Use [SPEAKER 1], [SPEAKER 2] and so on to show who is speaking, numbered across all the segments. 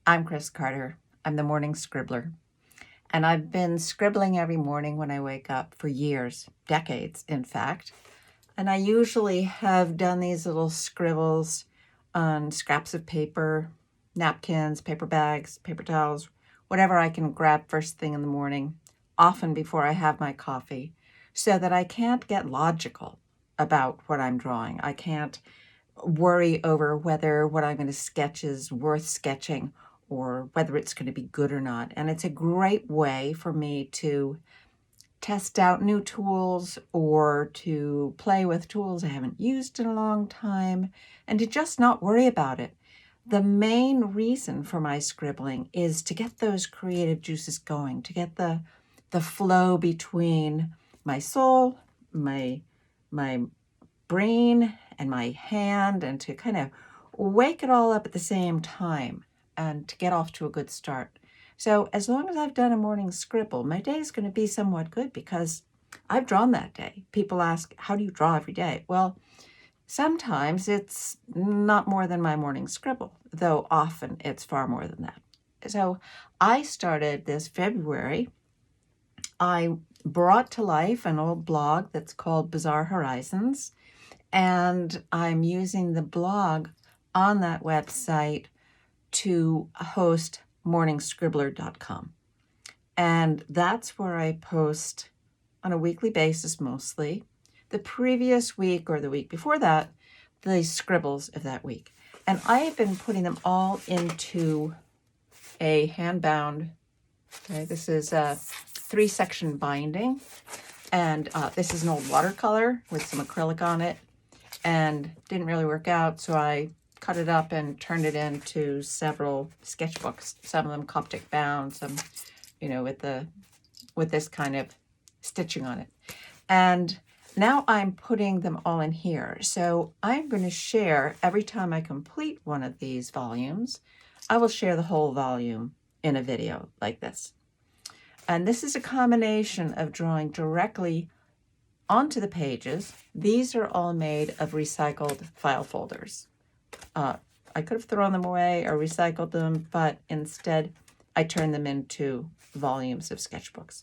[SPEAKER 1] I'm Chris Carter. I'm the Morning Scribbler. And I've been scribbling every morning when I wake up for years, decades, in fact. And I usually have done these little scribbles on scraps of paper, napkins, paper bags, paper towels, whatever I can grab first thing in the morning, often before I have my coffee, so that I can't get logical about what I'm drawing. I can't worry over whether what I'm going to sketch is worth sketching or whether it's going to be good or not. And it's a great way for me to test out new tools or to play with tools I haven't used in a long time and to just not worry about it. The main reason for my scribbling is to get those creative juices going, to get the flow between my soul, my brain, and my hand, and to kind of wake it all up at the same time and to get off to a good start. So as long as I've done a morning scribble, my day is going to be somewhat good because I've drawn that day. People ask, how do you draw every day? Well, sometimes it's not more than my morning scribble, though often it's far more than that. So I started this February. I brought to life an old blog that's called Bizarre Horizons, and I'm using the blog on that website to host morningscribbler.com. And that's where I post on a weekly basis mostly. The previous week or the week before that, the scribbles of that week. And I have been putting them all into a hand-bound, okay, this is a 3-section binding. And this is an old watercolor with some acrylic on it. And didn't really work out, so I cut it up and turned it into several sketchbooks. Some of them Coptic bound, some, with this kind of stitching on it. And now I'm putting them all in here. So I'm going to share every time I complete one of these volumes. I will share the whole volume in a video like this. And this is a combination of drawing directly onto the pages. These are all made of recycled file folders. I could have thrown them away or recycled them, but instead I turned them into volumes of sketchbooks.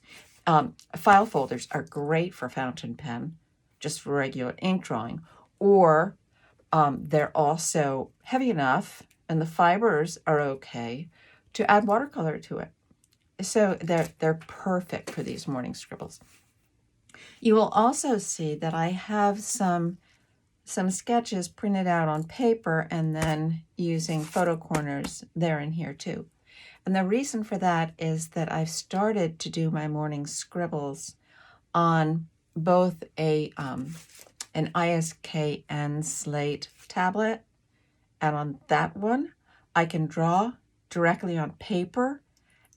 [SPEAKER 1] File folders are great for fountain pen, just for regular ink drawing, or they're also heavy enough and the fibers are okay to add watercolor to it. So they're perfect for these morning scribbles. You will also see that I have some sketches printed out on paper and then using photo corners there and here too. And the reason for that is that I've started to do my morning scribbles on both an ISKN slate tablet, and on that one I can draw directly on paper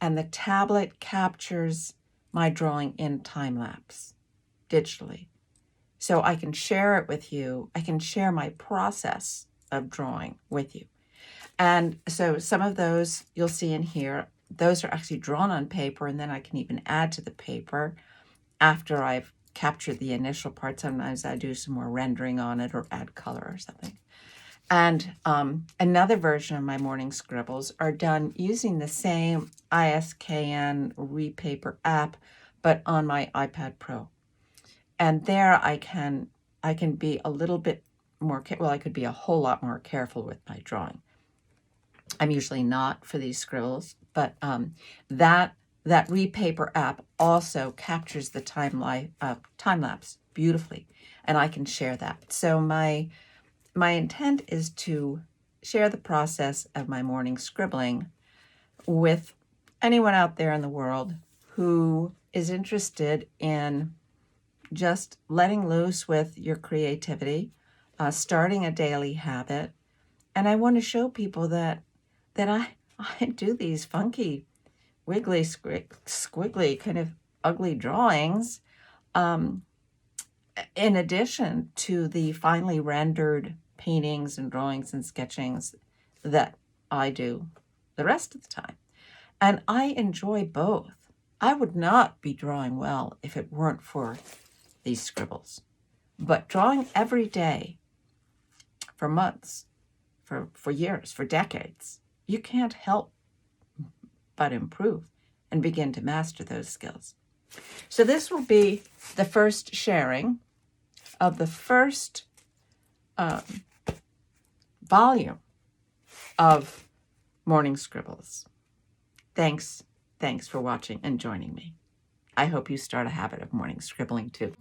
[SPEAKER 1] and the tablet captures my drawing in time-lapse digitally. So I can share it with you. I can share my process of drawing with you. And so some of those you'll see in here, those are actually drawn on paper, and then I can even add to the paper after I've captured the initial part. Sometimes I do some more rendering on it or add color or something. And another version of my morning scribbles are done using the same ISKN Repaper app, but on my iPad Pro. And there I can be a little bit more, I could be a whole lot more careful with my drawing. I'm usually not for these scribbles, but that Repaper app also captures the time lapse beautifully, and I can share that. So my intent is to share the process of my morning scribbling with anyone out there in the world who is interested in just letting loose with your creativity, starting a daily habit. And I want to show people that I do these funky, wiggly, squiggly, kind of ugly drawings, in addition to the finely rendered paintings and drawings and sketchings that I do the rest of the time. And I enjoy both. I would not be drawing well if it weren't for these scribbles. But drawing every day for months, for years, for decades, you can't help but improve and begin to master those skills. So this will be the first sharing of the first volume of Morning Scribbles. Thanks for watching and joining me. I hope you start a habit of morning scribbling too.